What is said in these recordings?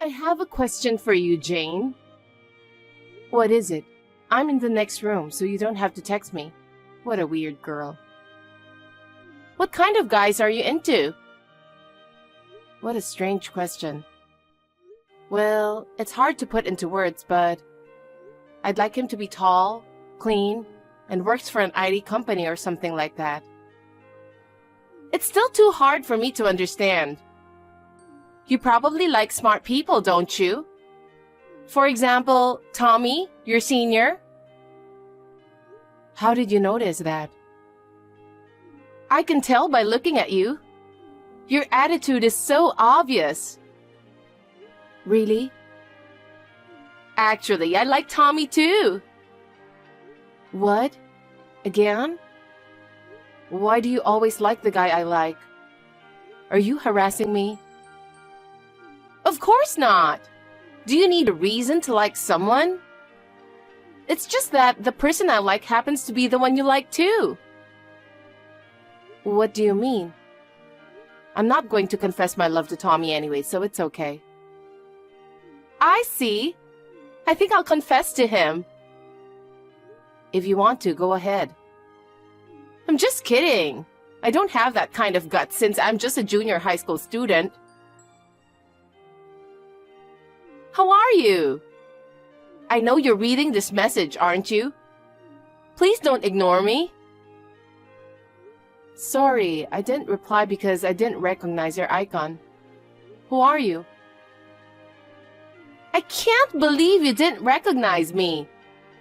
I have a question for you, Jane. What is it? I'm in the next room, so you don't have to text me. What a weird girl. What kind of guys are you into? What a strange question. Well, it's hard to put into words, but I'd like him to be tall, clean, and works for an IT company or something like that. It's still too hard for me to understand. You probably like smart people, don't you? For example, Tommy, your senior. How did you notice that? I can tell by looking at you. Your attitude is so obvious. Really? Actually, I like Tommy too. What? Again? Why do you always like the guy I like? Are you harassing me? Of course not. Do you need a reason to like someone? It's just that the person I like happens to be the one you like too. What do you mean? I'm not going to confess my love to Tommy anyway, so it's okay. I see. I think I'll confess to him. If you want to, go ahead. I'm just kidding. I don't have that kind of guts since I'm just a junior high school student. How are you? I know you're reading this message, aren't you? Please don't ignore me. Sorry, I didn't reply because I didn't recognize your icon. Who are you? I can't believe you didn't recognize me.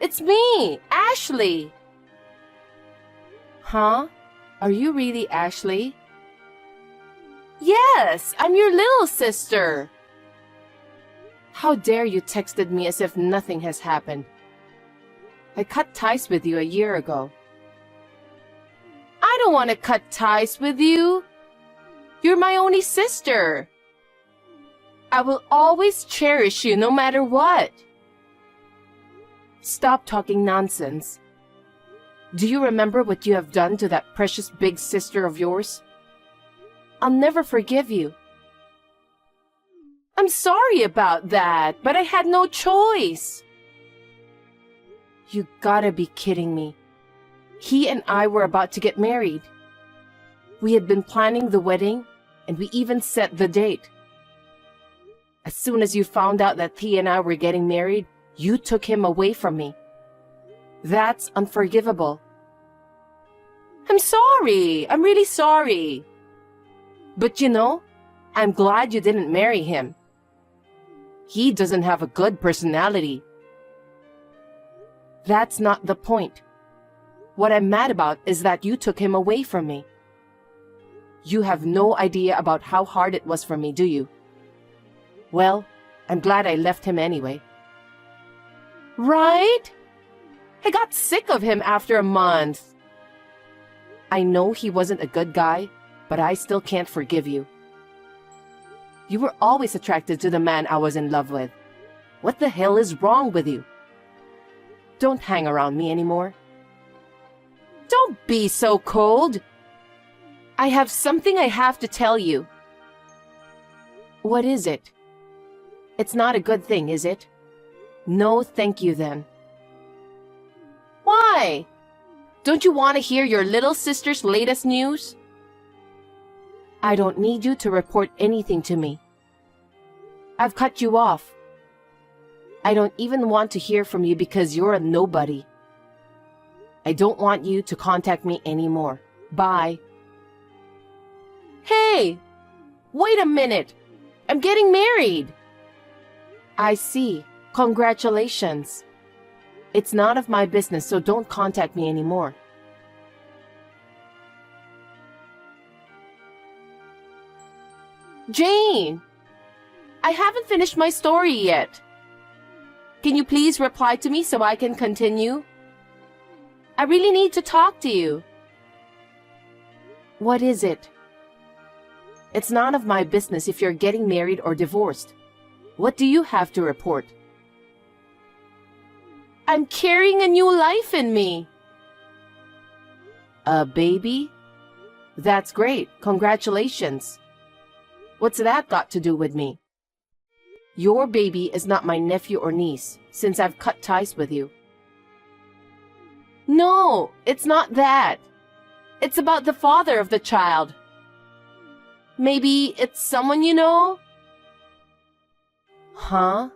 It's me, Ashley. Huh? Are you really Ashley? Yes, I'm your little sister. How dare you texted me as if nothing has happened. I cut ties with you a year ago. I don't want to cut ties with you. You're my only sister. I will always cherish you no matter what. Stop talking nonsense. Do you remember what you have done to that precious big sister of yours? I'll never forgive you. I'm sorry about that, but I had no choice. You gotta be kidding me. He and I were about to get married. We had been planning the wedding, and we even set the date. As soon as you found out that he and I were getting married, you took him away from me. That's unforgivable. I'm sorry. I'm really sorry. But you know, I'm glad you didn't marry him. He doesn't have a good personality. That's not the point. What I'm mad about is that you took him away from me. You have no idea about how hard it was for me, do you? Well, I'm glad I left him anyway. Right? I got sick of him after a month. I know he wasn't a good guy, but I still can't forgive you. You were always attracted to the man I was in love with. What the hell is wrong with you? Don't hang around me anymore. Don't be so cold. I have something I have to tell you. What is it? It's not a good thing, is it? No, thank you then. Why? Don't you want to hear your little sister's latest news? I don't need you to report anything to me. I've cut you off. I don't even want to hear from you because you're a nobody. I don't want you to contact me anymore. Bye. Hey! Wait a minute! I'm getting married! I see. Congratulations. It's none of my business, so don't contact me anymore. Jane! I haven't finished my story yet. Can you please reply to me so I can continue? I really need to talk to you. What is it? It's none of my business if you're getting married or divorced. What do you have to report? I'm carrying a new life in me. A baby? That's great. Congratulations. What's that got to do with me? Your baby is not my nephew or niece, since I've cut ties with you. No, it's not that. It's about the father of the child. Maybe it's someone you know? Huh?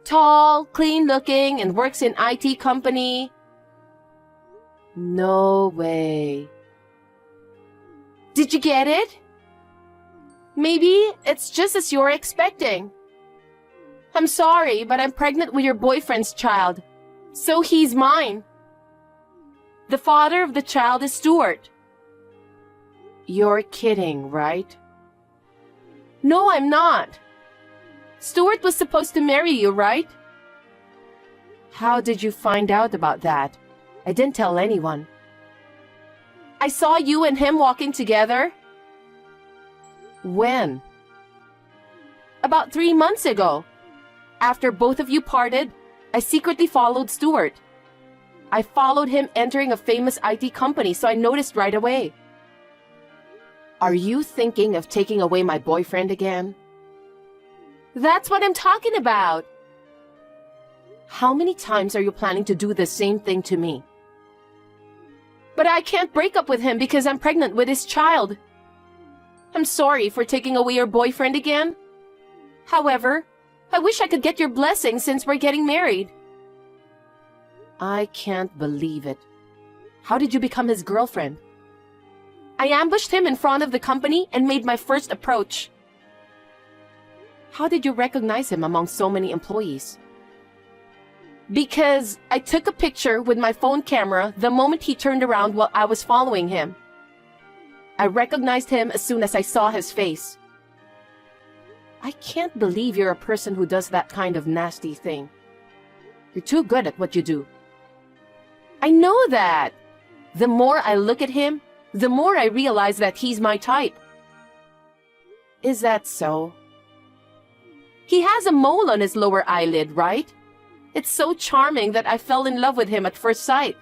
Tall, clean-looking, and works in IT company. No way. Did you get it? Maybe it's just as you're expecting. I'm sorry, but I'm pregnant with your boyfriend's child, so he's mine. The father of the child is Stuart. You're kidding, right? No, I'm not. Stuart was supposed to marry you, right? How did you find out about that? I didn't tell anyone. I saw you and him walking together. When? About 3 months ago. After both of you parted, I secretly followed Stuart. I followed him entering a famous IT company, so I noticed right away. Are you thinking of taking away my boyfriend again? That's what I'm talking about. How many times are you planning to do the same thing to me? But I can't break up with him because I'm pregnant with his child. I'm sorry for taking away your boyfriend again. However, I wish I could get your blessing since we're getting married. I can't believe it. How did you become his girlfriend? I ambushed him in front of the company and made my first approach. How did you recognize him among so many employees? Because I took a picture with my phone camera the moment he turned around while I was following him. I recognized him as soon as I saw his face. I can't believe you're a person who does that kind of nasty thing. You're too good at what you do. I know that. The more I look at him, the more I realize that he's my type. Is that so? He has a mole on his lower eyelid, right? It's so charming that I fell in love with him at first sight.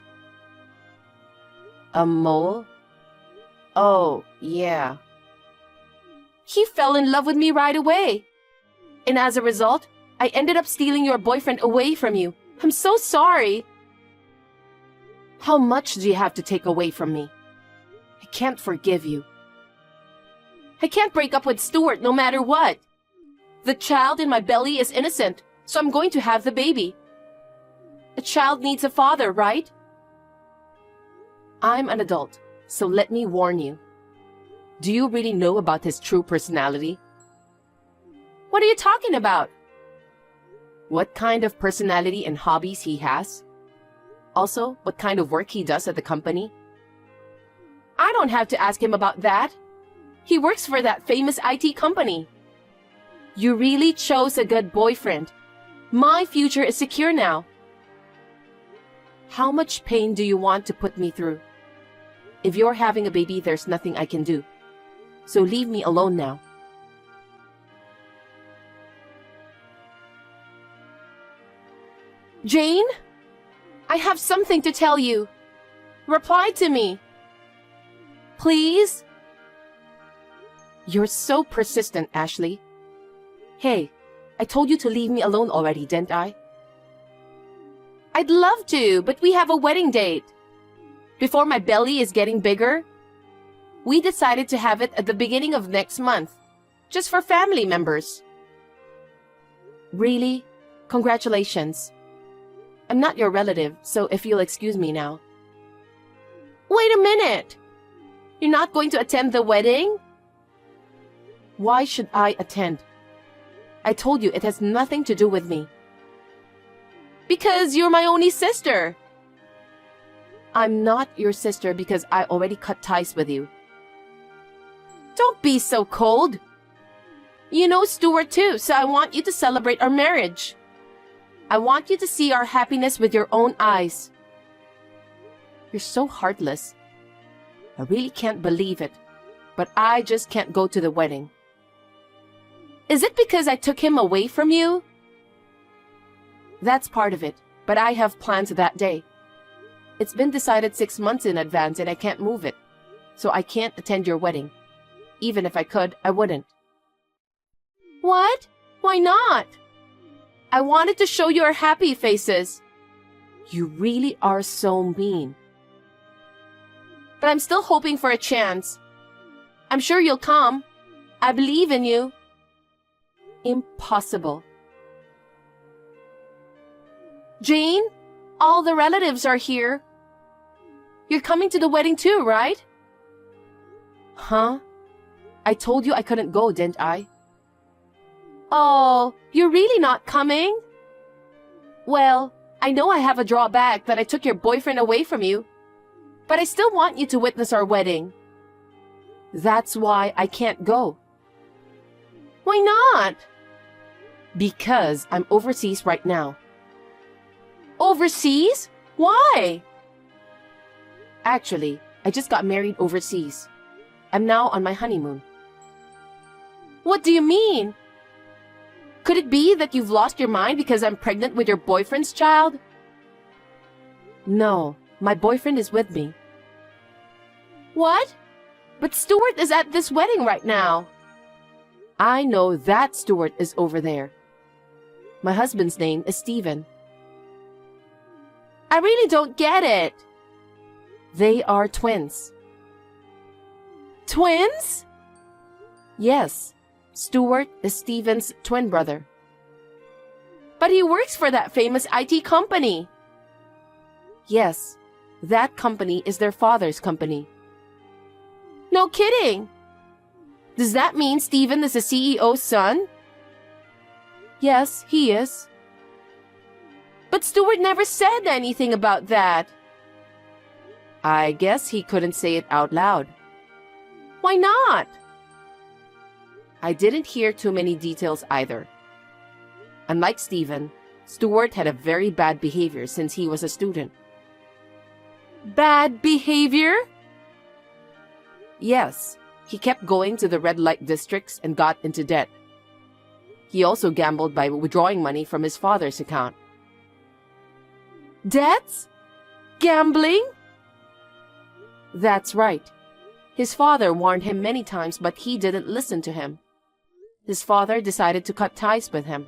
A mole? Oh, yeah. He fell in love with me right away. And as a result, I ended up stealing your boyfriend away from you. I'm so sorry. How much do you have to take away from me? I can't forgive you. I can't break up with Stuart no matter what. The child in my belly is innocent, so I'm going to have the baby. A child needs a father, right? I'm an adult, so let me warn you. Do you really know about his true personality? What are you talking about? What kind of personality and hobbies he has? Also, what kind of work he does at the company? I don't have to ask him about that. He works for that famous IT company. You really chose a good boyfriend. My future is secure now. How much pain do you want to put me through? If you're having a baby, there's nothing I can do. So leave me alone now. Jane? I have something to tell you. Reply to me. Please? You're so persistent, Ashley. Hey, I told you to leave me alone already, didn't I? I'd love to, but we have a wedding date. Before my belly is getting bigger, we decided to have it at the beginning of next month, just for family members. Really? Congratulations. I'm not your relative, so if you'll excuse me now. Wait a minute! You're not going to attend the wedding? Why should I attend? I told you it has nothing to do with me. Because you're my only sister. I'm not your sister because I already cut ties with you. Don't be so cold. You know Stuart too, so I want you to celebrate our marriage. I want you to see our happiness with your own eyes. You're so heartless. I really can't believe it, but I just can't go to the wedding. Is it because I took him away from you? That's part of it, but I have plans that day. It's been decided 6 months in advance and I can't move it, so I can't attend your wedding. Even if I could, I wouldn't. What? Why not? I wanted to show you our happy faces. You really are so mean. But I'm still hoping for a chance. I'm sure you'll come. I believe in you. Impossible. Jane, all the relatives are here. You're coming to the wedding too, right? Huh? I told you I couldn't go, didn't I? Oh, you're really not coming? Well, I know I have a drawback that I took your boyfriend away from you, but I still want you to witness our wedding. That's why I can't go. Why not? Because I'm overseas right now. Overseas? Why? Actually, I just got married overseas. I'm now on my honeymoon. What do you mean? Could it be that you've lost your mind because I'm pregnant with your boyfriend's child? No, my boyfriend is with me. What? But Stuart is at this wedding right now. I know that Stuart is over there. My husband's name is Stephen. I really don't get it. They are twins. Twins? Yes, Stuart is Stephen's twin brother. But he works for that famous IT company. Yes, that company is their father's company. No kidding. Does that mean Stephen is the CEO's son? Yes, he is. But Stuart never said anything about that. I guess he couldn't say it out loud. Why not? I didn't hear too many details either. Unlike Stephen, Stuart had a very bad behavior since he was a student. Bad behavior? Yes, he kept going to the red light districts and got into debt. He also gambled by withdrawing money from his father's account. Debts? Gambling? That's right. His father warned him many times, but he didn't listen to him. His father decided to cut ties with him.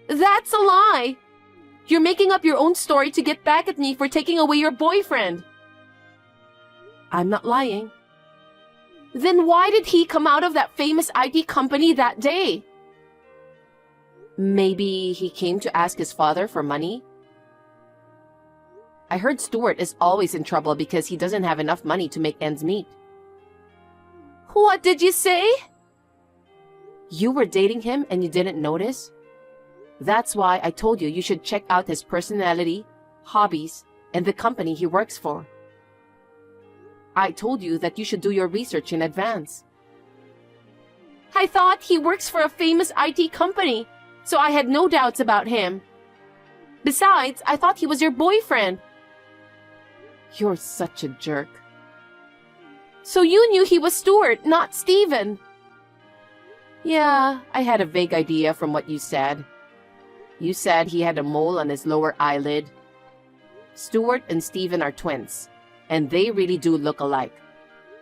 That's a lie! You're making up your own story to get back at me for taking away your boyfriend. I'm not lying. Then why did he come out of that famous IT company that day? Maybe he came to ask his father for money? I heard Stuart is always in trouble because he doesn't have enough money to make ends meet. What did you say? You were dating him and you didn't notice? That's why I told you should check out his personality, hobbies, and the company he works for. I told you that you should do your research in advance. I thought he works for a famous IT company, so I had no doubts about him. Besides, I thought he was your boyfriend. You're such a jerk. So you knew he was Stuart, not Stephen. Yeah, I had a vague idea from what you said. You said he had a mole on his lower eyelid. Stuart and Stephen are twins, and they really do look alike.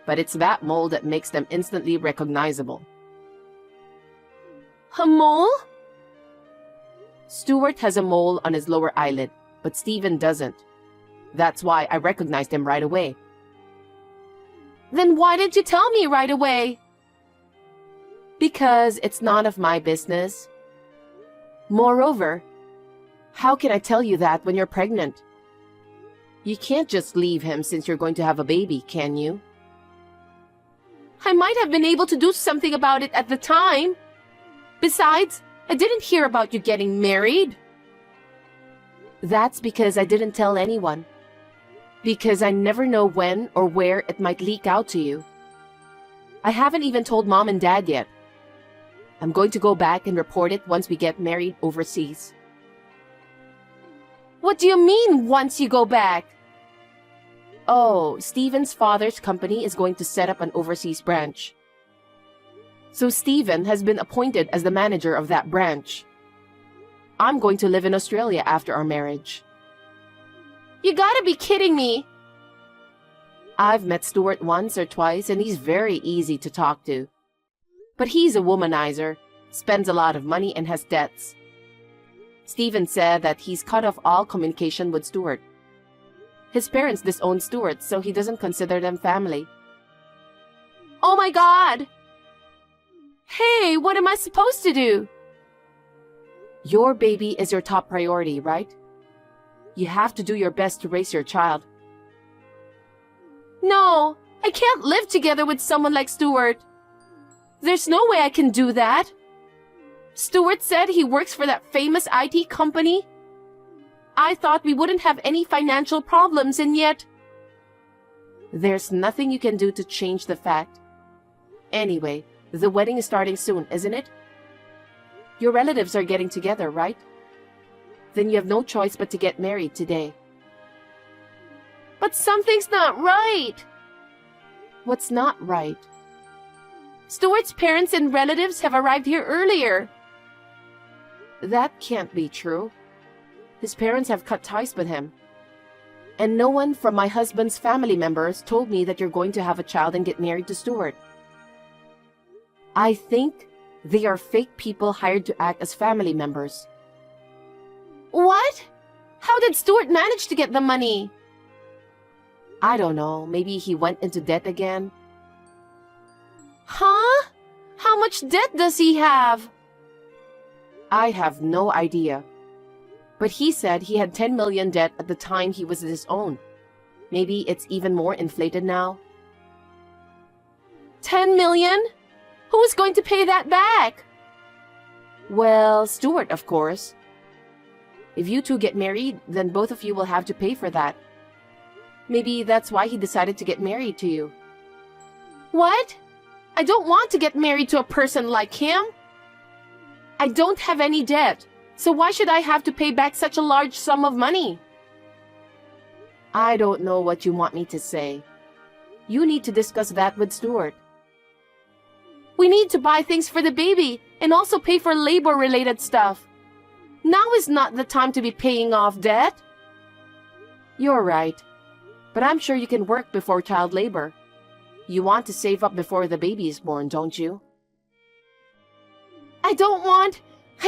But it's that mole that makes them instantly recognizable. A mole? Stuart has a mole on his lower eyelid, but Stephen doesn't. That's why I recognized him right away. Then why didn't you tell me right away? Because it's none of my business. Moreover, how can I tell you that when you're pregnant? You can't just leave him since you're going to have a baby, can you? I might have been able to do something about it at the time. Besides, I didn't hear about you getting married. That's because I didn't tell anyone. Because I never know when or where it might leak out to you. I haven't even told Mom and Dad yet. I'm going to go back and report it once we get married overseas. What do you mean, once you go back? Oh, Stephen's father's company is going to set up an overseas branch. So Stephen has been appointed as the manager of that branch. I'm going to live in Australia after our marriage. You gotta be kidding me! I've met Stuart once or twice and he's very easy to talk to. But he's a womanizer, spends a lot of money, and has debts. Stephen said that he's cut off all communication with Stuart. His parents disown Stuart, so he doesn't consider them family. Oh my God! Hey, what am I supposed to do? Your baby is your top priority, right? You have to do your best to raise your child. No, I can't live together with someone like Stuart. There's no way I can do that. Stuart said he works for that famous IT company. I thought we wouldn't have any financial problems, and yet... There's nothing you can do to change the fact. Anyway, the wedding is starting soon, isn't it? Your relatives are getting together, right? Then you have no choice but to get married today. But something's not right. What's not right? Stuart's parents and relatives have arrived here earlier. That can't be true. His parents have cut ties with him. And no one from my husband's family members told me that you're going to have a child and get married to Stuart. I think they are fake people hired to act as family members. What? How did Stuart manage to get the money? I don't know. Maybe he went into debt again. Huh? How much debt does he have? I have no idea. But he said he had 10 million debt at the time he was disowned. Maybe it's even more inflated now. 10 million? Who's going to pay that back? Well, Stuart, of course. If you two get married, then both of you will have to pay for that. Maybe that's why he decided to get married to you. What? I don't want to get married to a person like him. I don't have any debt, so why should I have to pay back such a large sum of money? I don't know what you want me to say. You need to discuss that with Stuart. We need to buy things for the baby and also pay for labor-related stuff. Now is not the time to be paying off debt. You're right, but I'm sure you can work before child labor. You want to save up before the baby is born, don't you? I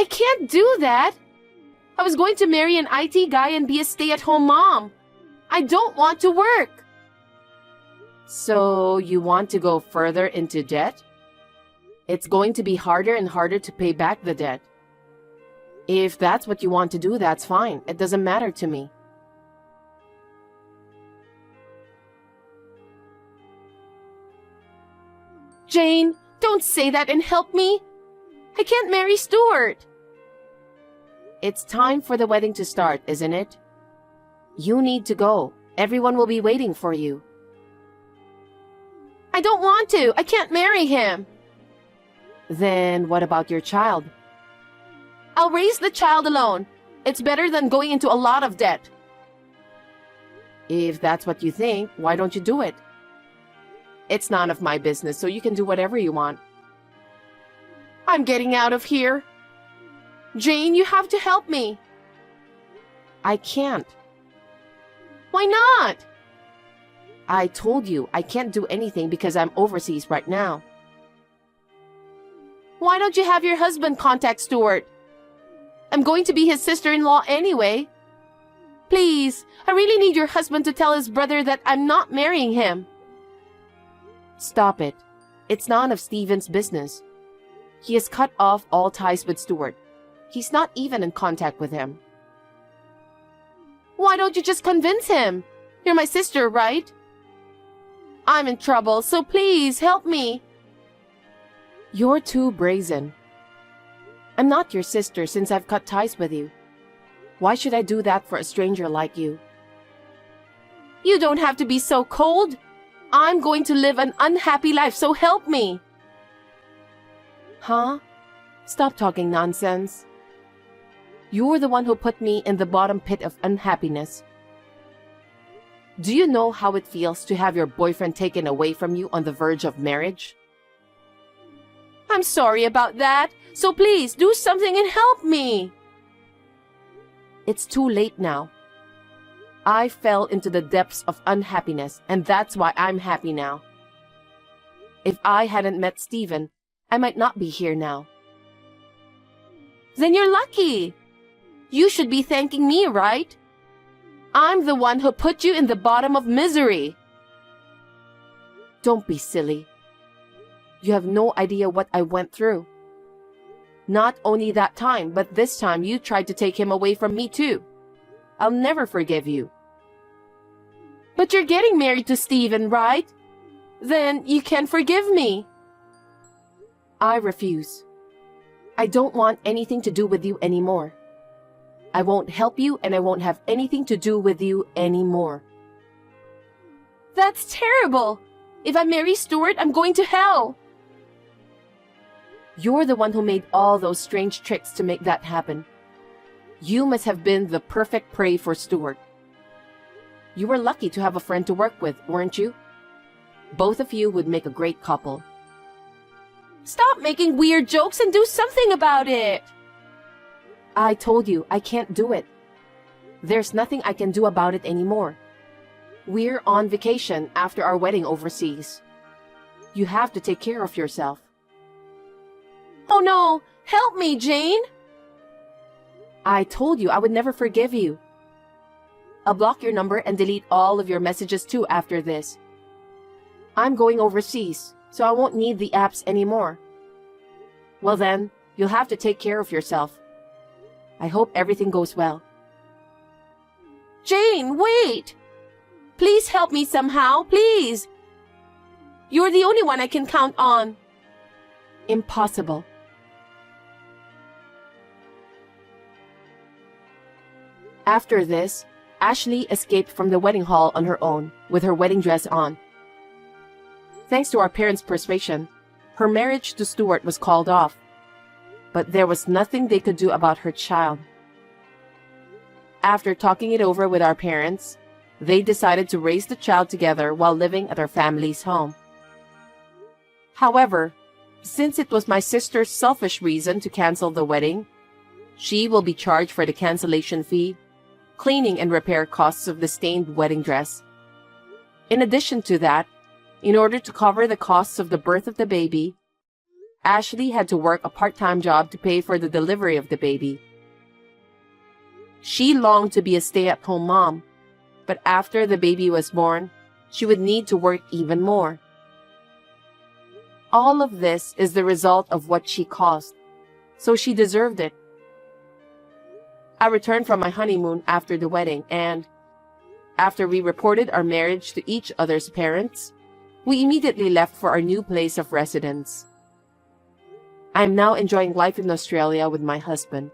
can't do that. I was going to marry an IT guy and be a stay-at-home mom. I don't want to work. So you want to go further into debt? It's going to be harder and harder to pay back the debt. If that's what you want to do, that's fine. It doesn't matter to me. Jane, don't say that and help me. I can't marry Stuart. It's time for the wedding to start, isn't it? You need to go. Everyone will be waiting for you. I don't want to. I can't marry him. Then what about your child? I'll raise the child alone. It's better than going into a lot of debt. If that's what you think, why don't you do it? It's none of my business, so you can do whatever you want. I'm getting out of here. Jane, you have to help me. I can't. Why not? I told you I can't do anything because I'm overseas right now. Why don't you have your husband contact Stuart? I'm going to be his sister-in-law anyway. Please, I really need your husband to tell his brother that I'm not marrying him. Stop it. It's none of Stephen's business. He has cut off all ties with Stuart. He's not even in contact with him. Why don't you just convince him? You're my sister, right? I'm in trouble, so please help me. You're too brazen. I'm not your sister since I've cut ties with you. Why should I do that for a stranger like you? You don't have to be so cold. I'm going to live an unhappy life, so help me. Huh? Stop talking nonsense. You're the one who put me in the bottom pit of unhappiness. Do you know how it feels to have your boyfriend taken away from you on the verge of marriage? I'm sorry about that, so please do something and help me. It's too late now. I fell into the depths of unhappiness, and that's why I'm happy now. If I hadn't met Stephen, I might not be here now. Then you're lucky. You should be thanking me, right? I'm the one who put you in the bottom of misery. Don't be silly. You have no idea what I went through. Not only that time, but this time you tried to take him away from me too. I'll never forgive you. But you're getting married to Steven, right? Then you can forgive me. I refuse. I don't want anything to do with you anymore. I won't help you and I won't have anything to do with you anymore. That's terrible. If I marry Stuart, I'm going to hell. You're the one who made all those strange tricks to make that happen. You must have been the perfect prey for Stuart. You were lucky to have a friend to work with, weren't you? Both of you would make a great couple. Stop making weird jokes and do something about it. I told you I can't do it. There's nothing I can do about it anymore. We're on vacation after our wedding overseas. You have to take care of yourself. Oh no! Help me, Jane! I told you I would never forgive you. I'll block your number and delete all of your messages too after this. I'm going overseas, so I won't need the apps anymore. Well then, you'll have to take care of yourself. I hope everything goes well. Jane, wait! Please help me somehow, please! You're the only one I can count on. Impossible. After this, Ashley escaped from the wedding hall on her own, with her wedding dress on. Thanks to our parents' persuasion, her marriage to Stuart was called off. But there was nothing they could do about her child. After talking it over with our parents, they decided to raise the child together while living at our family's home. However, since it was my sister's selfish reason to cancel the wedding, she will be charged for the cancellation fee, cleaning and repair costs of the stained wedding dress. In addition to that, in order to cover the costs of the birth of the baby, Ashley had to work a part-time job to pay for the delivery of the baby. She longed to be a stay-at-home mom, but after the baby was born, she would need to work even more. All of this is the result of what she caused, so she deserved it. I returned from my honeymoon after the wedding, and after we reported our marriage to each other's parents, we immediately left for our new place of residence. I am now enjoying life in Australia with my husband.